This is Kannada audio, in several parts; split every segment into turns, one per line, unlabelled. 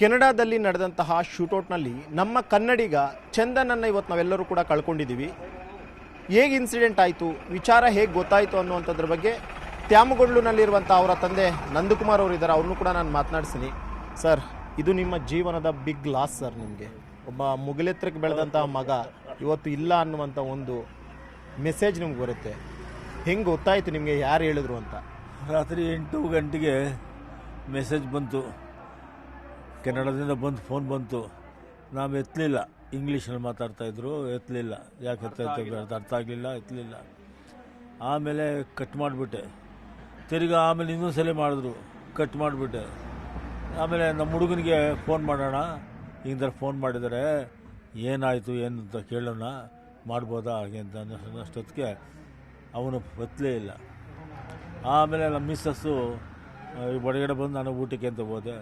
ಕೆನಡಾದಲ್ಲಿ ನಡೆದಂತಹ ಶೂಟೌಟ್ನಲ್ಲಿ ನಮ್ಮ ಕನ್ನಡಿಗ ಚಂದನನ್ನು ಇವತ್ತು ನಾವೆಲ್ಲರೂ ಕೂಡ ಕಳ್ಕೊಂಡಿದ್ದೀವಿ. ಹೇಗೆ ಇನ್ಸಿಡೆಂಟ್ ಆಯಿತು, ವಿಚಾರ ಹೇಗೆ ಗೊತ್ತಾಯಿತು ಅನ್ನುವಂಥದ್ರ ಬಗ್ಗೆ ತ್ಯಾಮಗೊಂಡ್ಲುನಲ್ಲಿರುವಂಥ ಅವರ ತಂದೆ ನಂದಕುಮಾರ್ ಅವರು ಇದ್ದಾರೆ, ಅವ್ರನ್ನೂ ಕೂಡ ನಾನು ಮಾತನಾಡಿಸ್ತೀನಿ. ಸರ್, ಇದು ನಿಮ್ಮ ಜೀವನದ ಬಿಗ್ ಲಾಸ್ ಸರ್. ನಿಮಗೆ ಒಬ್ಬ ಮುಗಿಲೆತ್ತರಕ್ಕೆ ಬೆಳೆದಂತಹ ಮಗ ಇವತ್ತು ಇಲ್ಲ ಅನ್ನುವಂಥ ಒಂದು ಮೆಸೇಜ್ ನಿಮ್ಗೆ ಬರುತ್ತೆ. ಹೆಂಗೆ ಗೊತ್ತಾಯಿತು ನಿಮಗೆ, ಯಾರು ಹೇಳಿದ್ರು ಅಂತ?
ರಾತ್ರಿ 8 ಗಂಟೆಗೆ ಮೆಸೇಜ್ ಬಂತು, ಕೆನಡಾದಿಂದ ಬಂದು ಫೋನ್ ಬಂತು. ನಾವು ಎತ್ತಲಿಲ್ಲ, ಇಂಗ್ಲೀಷಲ್ಲಿ ಮಾತಾಡ್ತಾಯಿದ್ರು, ಎತ್ತಲಿಲ್ಲ. ಯಾಕೆ ಅರ್ಥ ಆಗಲಿಲ್ಲ, ಎತ್ತಲಿಲ್ಲ. ಆಮೇಲೆ ಕಟ್ ಮಾಡಿಬಿಟ್ಟೆ. ತಿರ್ಗಿ ಆಮೇಲೆ ಇನ್ನೊಂದು ಸಲ ಮಾಡಿದ್ರು, ಕಟ್ ಮಾಡಿಬಿಟ್ಟೆ. ಆಮೇಲೆ ನಮ್ಮ ಹುಡುಗನಿಗೆ ಫೋನ್ ಮಾಡೋಣ, ಹಿಂಗೆ ಫೋನ್ ಮಾಡಿದ್ದಾರೆ, ಏನಾಯಿತು ಏನು ಅಂತ ಕೇಳೋಣ, ಮಾಡ್ಬೋದಾ ಹಾಗೆ ಅಂತ ಅನ್ನೋಷ್ಟೊತ್ತಿಗೆ ಅವನು ಎತ್ತಲೇ ಇಲ್ಲ. ಆಮೇಲೆ ನಮ್ಮ ಮಿಸ್ಸಸ್ಸು ಹೊರಗಡೆ ಬಂದು ನಾನು ಊಟಕ್ಕೆ ಅಂತ ಹೋದೆ.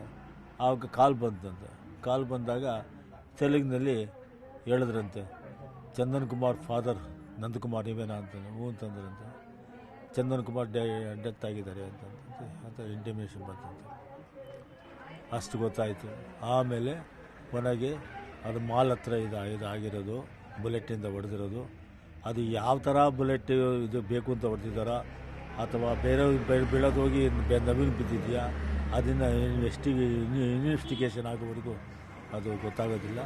ಆವಾಗ ಕಾಲ್ ಬಂತಂತೆ. ಕಾಲ್ ಬಂದಾಗ ತೆಲುಗಿನಲ್ಲಿ ಹೇಳಿದ್ರಂತೆ, ಚಂದನ್ ಕುಮಾರ್ ಫಾದರ್ ನಂದಕುಮಾರ್ ನೀವೇನಾ ಅಂತ. ಹ್ಞೂ ಅಂತಂದ್ರಂತೆ. ಚಂದನ್ ಕುಮಾರ್ ಡೆತ್ ಆಗಿದ್ದಾರೆ ಅಂತ ಇಂಟಿಮೇಷನ್ ಬಂತಂತೆ. ಅಷ್ಟು ಗೊತ್ತಾಯಿತು. ಆಮೇಲೆ ಕೊನೆಗೆ ಅದು ಮಾಲ್ ಹತ್ರ ಇದಾಗಿರೋದು, ಬುಲೆಟ್ಟಿಂದ ಹೊಡೆದಿರೋದು. ಅದು ಯಾವ ಥರ ಬುಲೆಟ್ ಇದು ಬೇಕು ಅಂತ ಹೊಡೆದಿದ್ದಾರಾ ಅಥವಾ ಬೇರೆ ಬೀಳೋದು ಹೋಗಿ ನವೀನ್ ಬಿದ್ದಿದೆಯಾ, ಅದನ್ನು ಇನ್ವೆಸ್ಟಿಗೇಷನ್ ಆಗೋವರೆಗೂ ಅದು ಗೊತ್ತಾಗೋದಿಲ್ಲ.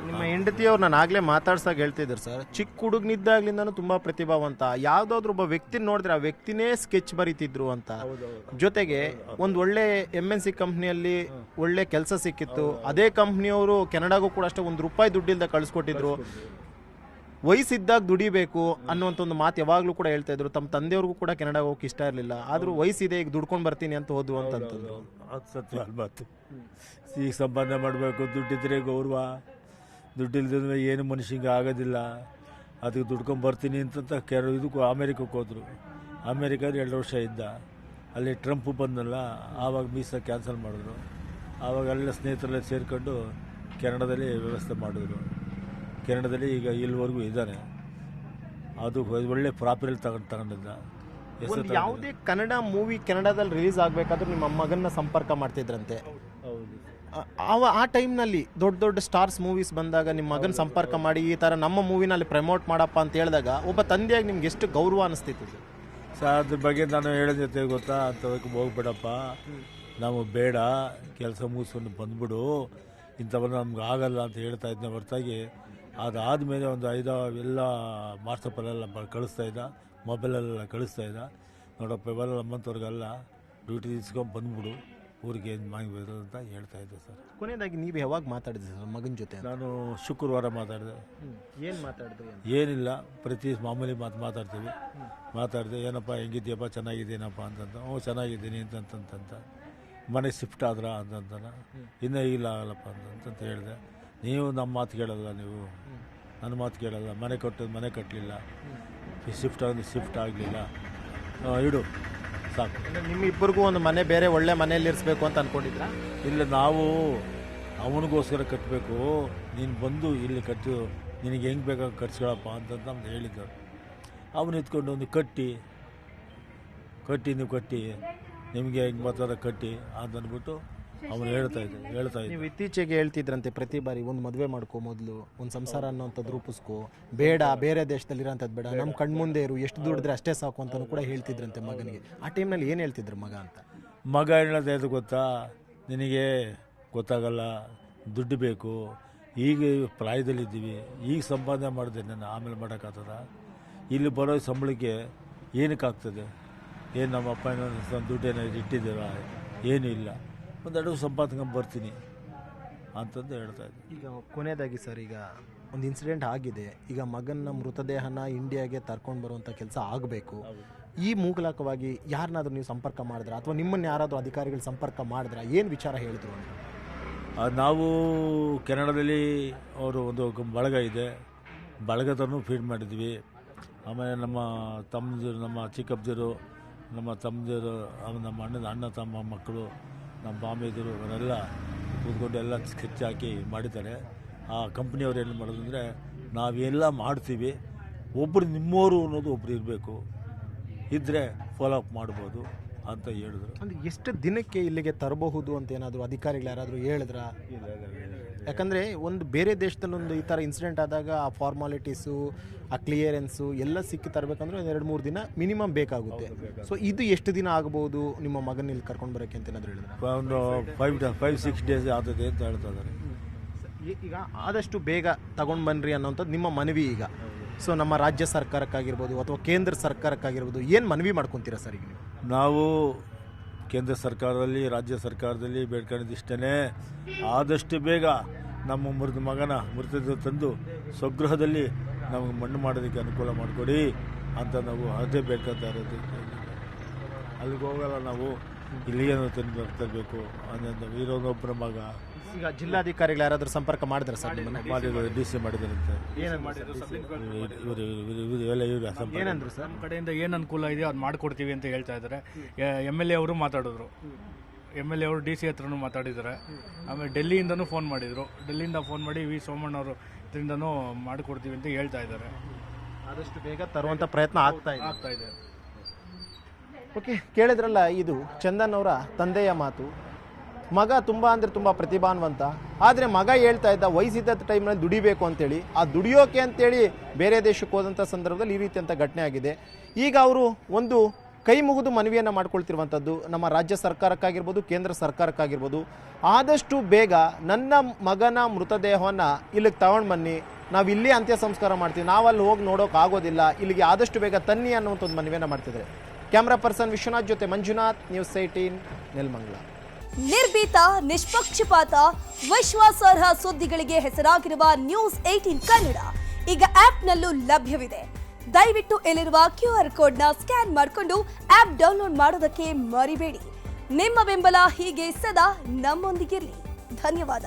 ನಿಮ್ಮ ಹೆಂಡತಿಯವ್ರು ನಾನು ಆಗಲೇ ಮಾತಾಡ್ಸಾಗ ಹೇಳ್ತಿದ್ರು ಸರ್, ಚಿಕ್ಕ ಹುಡುಗನಿದ್ದಾಗ್ಲಿಂದನೂ ತುಂಬ ಪ್ರತಿಭಾವಂತ. ಯಾವುದಾದ್ರೂ ಒಬ್ಬ ವ್ಯಕ್ತಿ ನೋಡಿದ್ರೆ ಆ ವ್ಯಕ್ತಿನೇ ಸ್ಕೆಚ್ ಬರೀತಿದ್ರು ಅಂತ. ಜೊತೆಗೆ ಒಂದು ಒಳ್ಳೆ MNC ಕಂಪ್ನಿಯಲ್ಲಿ ಒಳ್ಳೆ ಕೆಲಸ ಸಿಕ್ಕಿತ್ತು. ಅದೇ ಕಂಪ್ನಿಯವರು ಕೆನಡಾಗೂ ಕೂಡ ಅಷ್ಟೇ ₹1 ದುಡ್ಡಿಲ್ದ ಕಳಿಸ್ಕೊಟ್ಟಿದ್ರು. ವಯಸ್ಸಿದ್ದಾಗ ದುಡಿಬೇಕು ಅನ್ನುವಂಥ ಒಂದು ಮಾತು ಯಾವಾಗಲೂ ಕೂಡ ಹೇಳ್ತಾ ಇದ್ರು. ತಮ್ಮ ತಂದೆಯವ್ರಿಗೂ ಕೂಡ ಕೆನಡಾಗೆ ಹೋಗಕ್ಕೆ ಇಷ್ಟ ಇರಲಿಲ್ಲ. ಆದರೂ ವಯಸ್ಸಿದೆ, ಈಗ ದುಡ್ಕೊಂಡು ಬರ್ತೀನಿ ಅಂತ ಹೋದ್ವು ಅಂತಂತಂದ್ರು.
ಅದು ಸತ್ಯ ಮಾತು. ಈಗ ಸಂಪಾದನೆ ಮಾಡಬೇಕು, ದುಡ್ಡಿದ್ರೆ ಗೌರವ, ದುಡ್ಡಿಲ್ದಿದ್ರೆ ಏನು ಮನುಷ್ಯಂಗೆ ಆಗೋದಿಲ್ಲ. ಅದಕ್ಕೆ ದುಡ್ಕೊಂಡು ಬರ್ತೀನಿ ಅಂತಂತ ಇದಕ್ಕೂ ಅಮೇರಿಕಕ್ಕೆ ಹೋದರು. ಅಮೇರಿಕಾದ 2 ವರ್ಷ ಇದ್ದ. ಅಲ್ಲಿ ಟ್ರಂಪ್ ಬಂದಲ್ಲ, ಆವಾಗ ವೀಸಾ ಕ್ಯಾನ್ಸಲ್ ಮಾಡಿದ್ರು. ಆವಾಗ ಎಲ್ಲ ಸ್ನೇಹಿತರೆಲ್ಲ ಸೇರಿಕೊಂಡು ಕೆನಡಾದಲ್ಲಿ ವ್ಯವಸ್ಥೆ ಮಾಡಿದ್ರು. ಕೆನಡಾದಲ್ಲಿ ಈಗ ಇಲ್ಲಿವರೆಗೂ ಇದ್ದಾನೆ. ಅದು ಒಳ್ಳೆ ಪ್ರಾಪರ್ಟಿ ತಗೊಂಡಿದ್ದ.
ಯಾವುದೇ ಕನ್ನಡ ಮೂವಿ ಕೆನಡಾದಲ್ಲಿ ರಿಲೀಸ್ ಆಗಬೇಕಾದ್ರೂ ನಿಮ್ಮ ಮಗನ್ನ ಸಂಪರ್ಕ ಮಾಡ್ತಿದ್ರಂತೆ. ಆ ಟೈಮ್ನಲ್ಲಿ ದೊಡ್ಡ ದೊಡ್ಡ ಸ್ಟಾರ್ಸ್ ಮೂವೀಸ್ ಬಂದಾಗ ನಿಮ್ಮ ಮಗನ ಸಂಪರ್ಕ ಮಾಡಿ ಈ ಥರ ನಮ್ಮ ಮೂವಿನಲ್ಲಿ ಪ್ರಮೋಟ್ ಮಾಡಪ್ಪ ಅಂತ ಹೇಳಿದಾಗ ಒಬ್ಬ ತಂದೆಯಾಗಿ ನಿಮ್ಗೆ ಎಷ್ಟು ಗೌರವ ಅನಿಸ್ತಿತ್ತು
ಸರ್? ಅದ್ರ ಬಗ್ಗೆ ನಾನು ಹೇಳಿದ ಗೊತ್ತಾ, ಅಂಥದಕ್ಕೆ ಹೋಗ್ಬೇಡಪ್ಪ, ನಾವು ಬೇಡ, ಕೆಲಸ ಮುಗಿಸ್ಕೊಂಡು ಬಂದ್ಬಿಡು, ಇಂಥವನ್ನ ನಮ್ಗೆ ಆಗಲ್ಲ ಅಂತ ಹೇಳ್ತಾ ಇದ್ದೆ ಹೊರತಾಗಿ. ಅದಾದಮೇಲೆ ಒಂದು 5 ಎಲ್ಲ ವಾಟ್ಸಪ್ಪಲ್ಲೆಲ್ಲ ಕಳಿಸ್ತಾ ಇದ್ದ, ಮೊಬೈಲಲ್ಲೆಲ್ಲ ಕಳಿಸ್ತಾ ಇದ್ದ. ನೋಡಪ್ಪ ಇವೆಲ್ಲ ನಮ್ಮಂಥವ್ರಿಗೆಲ್ಲ ಡ್ಯೂಟಿ ಇಸ್ಕೊಂಡು ಬಂದ್ಬಿಡು, ಊರಿಗೆ ಏನು ಮಾಡಬೇಕು ಅಂತ ಹೇಳ್ತಾ ಇದ್ದೆ ಸರ್.
ಕೊನೆಯದಾಗಿ ನೀವು ಯಾವಾಗ ಮಾತಾಡಿದ್ರಿ ಸರ್ ಮಗನ ಜೊತೆ?
ನಾನು ಶುಕ್ರವಾರ ಮಾತಾಡಿದೆ.
ಏನು ಮಾತಾಡಿದ್ರಿ?
ಏನಿಲ್ಲ, ಪ್ರತಿ ಮಾಮೂಲಿ ಮಾತಾಡಿದೆ. ಏನಪ್ಪ ಹೆಂಗಿದ್ಯಪ್ಪ, ಚೆನ್ನಾಗಿದ್ದೀನಪ್ಪ ಅಂತಂತ. ಹ್ಞೂ ಚೆನ್ನಾಗಿದ್ದೀನಿ ಅಂತಂತ. ಮನೆಗೆ ಶಿಫ್ಟ್ ಆದ್ರ ಅಂತಂತಾನ. ಇನ್ನೂ ಇಲ್ಲ ಆಗಲ್ಲಪ್ಪ ಅಂತಂತ ಹೇಳಿದೆ. ನೀವು ನಮ್ಮ ಮಾತು ಕೇಳಲ್ಲ, ನೀವು ನನ್ನ ಮಾತು ಕೇಳಲ್ಲ, ಮನೆ ಕಟ್ಟಲಿಲ್ಲ, ಶಿಫ್ಟ್ ಆಗಲಿಲ್ಲ, ಇಡು ಸಾಕು.
ನಿಮ್ಮಿಬ್ಬರಿಗೂ ಒಂದು ಮನೆ, ಬೇರೆ ಒಳ್ಳೆ ಮನೆಯಲ್ಲಿ ಇರಿಸ್ಬೇಕು ಅಂತ ಅಂದ್ಕೊಂಡಿದ್ರ?
ಇಲ್ಲ, ನಾವು ಅವನಿಗೋಸ್ಕರ ಕಟ್ಟಬೇಕು, ನೀನು ಬಂದು ಇಲ್ಲಿ ಕಟ್ಟು, ನಿನಗೆ ಹೆಂಗೆ ಬೇಕಾಗಿ ಕಟ್ಸ್ಕೊಳಪ್ಪ ಅಂತಂತ ನಮ್ದು ಹೇಳಿದ್ದರು. ಅವನು ಎತ್ಕೊಂಡು ಒಂದು ಕಟ್ಟಿ ನೀವು ಕಟ್ಟಿ, ನಿಮಗೆ ಹೆಂಗೆ ಮಾತಾಡ ಕಟ್ಟಿ ಅಂತಂದ್ಬಿಟ್ಟು ಅವನು ಹೇಳ್ತಾ ಇದ್ದೆ.
ನೀವು ಇತ್ತೀಚೆಗೆ ಹೇಳ್ತಿದ್ರಂತೆ, ಪ್ರತಿ ಬಾರಿ ಒಂದು ಮದುವೆ ಮಾಡ್ಕೊ, ಮೊದಲು ಒಂದು ಸಂಸಾರ ಅನ್ನೋಂಥದ್ದು ರೂಪಿಸ್ಕೊ, ಬೇಡ ಬೇರೆ ದೇಶದಲ್ಲಿರೋಂಥದ್ದು ಬೇಡ, ನಮ್ಮ ಕಣ್ಮುಂದೆ ಇರು, ಎಷ್ಟು ದುಡಿದ್ರೆ ಅಷ್ಟೇ ಸಾಕು ಅಂತಲೂ ಕೂಡ ಹೇಳ್ತಿದ್ರಂತೆ ಮಗನಿಗೆ. ಆ ಟೈಮ್ನಲ್ಲಿ ಏನು ಹೇಳ್ತಿದ್ರು ಮಗ ಅಂತ?
ಮಗ ಹೇಳೋದು ಗೊತ್ತಾ, ನಿನಗೆ ಗೊತ್ತಾಗಲ್ಲ, ದುಡ್ಡು ಬೇಕು, ಈಗ ಪ್ರಾಯದಲ್ಲಿದ್ದೀವಿ, ಈಗ ಸಂಪಾದನೆ ಮಾಡಿದೆ ನಾನು, ಆಮೇಲೆ ಮಾಡೋಕ್ಕಾಗ್ತದ? ಇಲ್ಲಿ ಬರೋ ಸಂಬಳಕ್ಕೆ ಏನಕ್ಕಾಗ್ತದೆ? ಏನು ನಮ್ಮ ಅಪ್ಪ ಏನೋ ದುಡ್ಡೇನೋ ಇಟ್ಟಿದ್ದೀರ? ಏನೂ ಇಲ್ಲ, ಒಂದೆರಡು ಸಂಪಾದನೆ ಬರ್ತೀನಿ ಅಂತಂದು ಹೇಳ್ತಾ ಇದ್ದೆ.
ಈಗ ಕೊನೆಯದಾಗಿ ಸರ್, ಈಗ ಒಂದು ಇನ್ಸಿಡೆಂಟ್ ಆಗಿದೆ, ಈಗ ಮಗನ ಮೃತದೇಹನ ಇಂಡಿಯಾಗೆ ತರ್ಕೊಂಡು ಬರುವಂಥ ಕೆಲಸ ಆಗಬೇಕು. ಈ ಮೂಲಕವಾಗಿ ಯಾರನ್ನಾದ್ರೂ ನೀವು ಸಂಪರ್ಕ ಮಾಡಿದ್ರ ಅಥವಾ ನಿಮ್ಮನ್ನು ಯಾರಾದರೂ ಅಧಿಕಾರಿಗಳು ಸಂಪರ್ಕ ಮಾಡಿದ್ರ, ಏನು ವಿಚಾರ ಹೇಳಿದ್ರು ಅಂತ?
ನಾವು ಕೆನಡಾದಲ್ಲಿ ಅವರು ಒಂದು ಬಳಗ ಇದೆ, ಬಳಗದನ್ನು ಫೀಡ್ ಮಾಡಿದ್ವಿ. ಆಮೇಲೆ ನಮ್ಮ ತಮ್ಮದಿರು, ನಮ್ಮ ಚಿಕ್ಕಪ್ಪದಿರು, ನಮ್ಮ ತಮ್ಮದಿರು, ನಮ್ಮ ಅಣ್ಣ ತಮ್ಮ ಮಕ್ಕಳು, ನಮ್ಮ ಬಾಂಬೆದರು, ಅವರೆಲ್ಲ ಕೂತ್ಕೊಂಡು ಎಲ್ಲ ಸ್ಕೆಚ್ ಹಾಕಿ ಮಾಡಿದ್ದಾರೆ. ಆ ಕಂಪ್ನಿಯವ್ರು ಏನು ಮಾಡೋದು ಅಂದರೆ, ನಾವೆಲ್ಲ ಮಾಡ್ತೀವಿ, ಒಬ್ಬರು ನಿಮ್ಮವರು ಅನ್ನೋದು ಒಬ್ಬರು ಇರಬೇಕು, ಇದ್ದರೆ ಫಾಲೋ ಅಪ್ ಮಾಡ್ಬೋದು ಅಂತ ಹೇಳಿದ್ರು.
ಅಂದ್ರೆ ಎಷ್ಟು ದಿನಕ್ಕೆ ಇಲ್ಲಿಗೆ ತರಬಹುದು ಅಂತ ಏನಾದರೂ ಅಧಿಕಾರಿಗಳು ಯಾರಾದರೂ ಹೇಳಿದ್ರ? ಯಾಕಂದರೆ ಒಂದು ಬೇರೆ ದೇಶದಲ್ಲಿ ಒಂದು ಈ ಥರ ಇನ್ಸಿಡೆಂಟ್ ಆದಾಗ ಆ ಫಾರ್ಮಾಲಿಟೀಸು, ಆ ಕ್ಲಿಯರೆನ್ಸು ಎಲ್ಲ ಸಿಕ್ಕಿ ತರಬೇಕಂದ್ರೆ ಒಂದು 2-3 ದಿನ ಮಿನಿಮಮ್ ಬೇಕಾಗುತ್ತೆ. ಸೊ ಇದು ಎಷ್ಟು ದಿನ ಆಗ್ಬೋದು ನಿಮ್ಮ ಮಗನ ಇಲ್ಲಿ ಕರ್ಕೊಂಡು ಬರೋಕ್ಕೆ ಅಂತ ಏನಾದರೂ ಹೇಳಿದ್ರೆ?
ಒಂದು 5-6 ಡೇಸ್ ಆಗ್ತದೆ ಅಂತ ಹೇಳ್ತಾ ಇದ್ದಾರೆ.
ಈಗ ಆದಷ್ಟು ಬೇಗ ತಗೊಂಡು ಬನ್ನಿರಿ ಅನ್ನೋಂಥದ್ದು ನಿಮ್ಮ ಮನವಿ ಈಗ. ಸೊ ನಮ್ಮ ರಾಜ್ಯ ಸರ್ಕಾರಕ್ಕಾಗಿರ್ಬೋದು ಅಥವಾ ಕೇಂದ್ರ ಸರ್ಕಾರಕ್ಕಾಗಿರ್ಬೋದು ಏನು ಮನವಿ ಮಾಡ್ಕೊತೀರಾ ಸರ್ ಈಗ ನೀವು?
ನಾವು ಕೇಂದ್ರ ಸರ್ಕಾರದಲ್ಲಿ, ರಾಜ್ಯ ಸರ್ಕಾರದಲ್ಲಿ ಬೇಡ್ಕೊಂಡಿದ್ದಿಷ್ಟೇ, ಆದಷ್ಟು ಬೇಗ ನಮ್ಮ ಮಗನ ಮೃತದೇಹ ತಂದು ಸ್ವಗೃಹದಲ್ಲಿ ನಮಗೆ ಮಣ್ಣು ಮಾಡೋದಕ್ಕೆ ಅನುಕೂಲ ಮಾಡಿಕೊಡಿ ಅಂತ ನಾವು ಅದೇ ಬೇಡ್ಕೊತಾ ಇರೋದು. ಅಲ್ಲಿಗೆ ಹೋಗಲ್ಲ ನಾವು, ಇಲ್ಲಿಗೆ ತಂದು ತರಬೇಕು ಅನ್ನೋದು. ಇರೋನೊಬ್ಬರ ಮಗ.
ಈಗ ಜಿಲ್ಲಾಧಿಕಾರಿಗಳು ಯಾರಾದರೂ ಸಂಪರ್ಕ ಮಾಡಿದ್ರೆ ಸರ್ ನಿಮ್ಮನ್ನ?
ಮಾಡಿದ್ದಾರೆ, DC ಮಾಡಿದಾರಂತೆ.
ಏನಂದ್ರು ಸರ್?
ನಮ್ಮ ಕಡೆಯಿಂದ ಏನು ಅನುಕೂಲ ಇದೆ ಅದು ಮಾಡಿಕೊಡ್ತೀವಿ ಅಂತ ಹೇಳ್ತಾ ಇದ್ದಾರೆ. MLA ಅವರು ಮಾತಾಡಿದ್ರು, MLA ಅವರು DC ಹತ್ರನೂ ಮಾತಾಡಿದ್ದಾರೆ. ಆಮೇಲೆ ಡೆಲ್ಲಿಯಿಂದನೂ ಫೋನ್ ಮಾಡಿದರು. ಡೆಲ್ಲಿಯಿಂದ ಫೋನ್ ಮಾಡಿ ವಿ ಸೋಮಣ್ಣವರು ಇದರಿಂದನೂ ಮಾಡಿಕೊಡ್ತೀವಿ ಅಂತ ಹೇಳ್ತಾ ಇದ್ದಾರೆ.
ಆದಷ್ಟು ಬೇಗ ತರುವಂಥ ಪ್ರಯತ್ನ ಆಗ್ತಾ
ಇದೆ.
ಓಕೆ, ಕೇಳಿದ್ರಲ್ಲ, ಇದು ಚಂದನ್ ಅವರ ತಂದೆಯ ಮಾತು. ಮಗ ತುಂಬ ಅಂದರೆ ತುಂಬ ಪ್ರತಿಭಾನ್ವಂತ. ಆದರೆ ಮಗ ಹೇಳ್ತಾ ಇದ್ದ ವಯಸ್ಸಿದ್ದ ಟೈಮ್ನಲ್ಲಿ ದುಡಿಬೇಕು ಅಂತೇಳಿ, ಆ ದುಡಿಯೋಕೆ ಅಂತೇಳಿ ಬೇರೆ ದೇಶಕ್ಕೆ ಹೋದಂಥ ಸಂದರ್ಭದಲ್ಲಿ ಈ ರೀತಿಯಂಥ ಘಟನೆ ಆಗಿದೆ. ಈಗ ಅವರು ಒಂದು ಕೈ ಮುಗಿದು ಮನವಿಯನ್ನು ಮಾಡ್ಕೊಳ್ತಿರುವಂಥದ್ದು ನಮ್ಮ ರಾಜ್ಯ ಸರ್ಕಾರಕ್ಕಾಗಿರ್ಬೋದು, ಕೇಂದ್ರ ಸರ್ಕಾರಕ್ಕಾಗಿರ್ಬೋದು, ಆದಷ್ಟು ಬೇಗ ನನ್ನ ಮಗನ ಮೃತದೇಹವನ್ನು ಇಲ್ಲಿಗೆ ತಗೊಂಡು ಬನ್ನಿ, ನಾವು ಇಲ್ಲಿ ಅಂತ್ಯ ಸಂಸ್ಕಾರ ಮಾಡ್ತೀವಿ, ನಾವಲ್ಲಿ ಹೋಗಿ ನೋಡೋಕೆ ಆಗೋದಿಲ್ಲ, ಇಲ್ಲಿಗೆ ಆದಷ್ಟು ಬೇಗ ತನ್ನಿ ಅನ್ನುವಂಥ ಒಂದು ಮನವಿಯನ್ನು ಮಾಡ್ತಿದ್ದಾರೆ. ಕ್ಯಾಮ್ರಾ ಪರ್ಸನ್ ವಿಶ್ವನಾಥ್ ಜೊತೆ ಮಂಜುನಾಥ್, ನ್ಯೂಸ್ 18 ನೆಲಮಂಗಲ.
ನಿರ್ಭೀತ, ನಿಷ್ಪಕ್ಷಪಾತ, ವಿಶ್ವಾಸಾರ್ಹ ಸುದ್ದಿಗಳಿಗೆ ಹೆಸರಾಗಿರುವ ನ್ಯೂಸ್ 18 ಕನ್ನಡ ಈಗ ಆಪ್ನಲ್ಲೂ ಲಭ್ಯವಿದೆ. ದಯವಿಟ್ಟು ಇಲ್ಲಿರುವ QR ಕೋಡ್ನ ಸ್ಕ್ಯಾನ್ ಮಾಡಿಕೊಂಡು ಆಪ್ ಡೌನ್ಲೋಡ್ ಮಾಡೋದಕ್ಕೆ ಮರಿಬೇಡಿ. ನಿಮ್ಮ ಬೆಂಬಲ ಹೀಗೆ ಸದಾ ನಮ್ಮೊಂದಿಗಿರಲಿ. ಧನ್ಯವಾದ.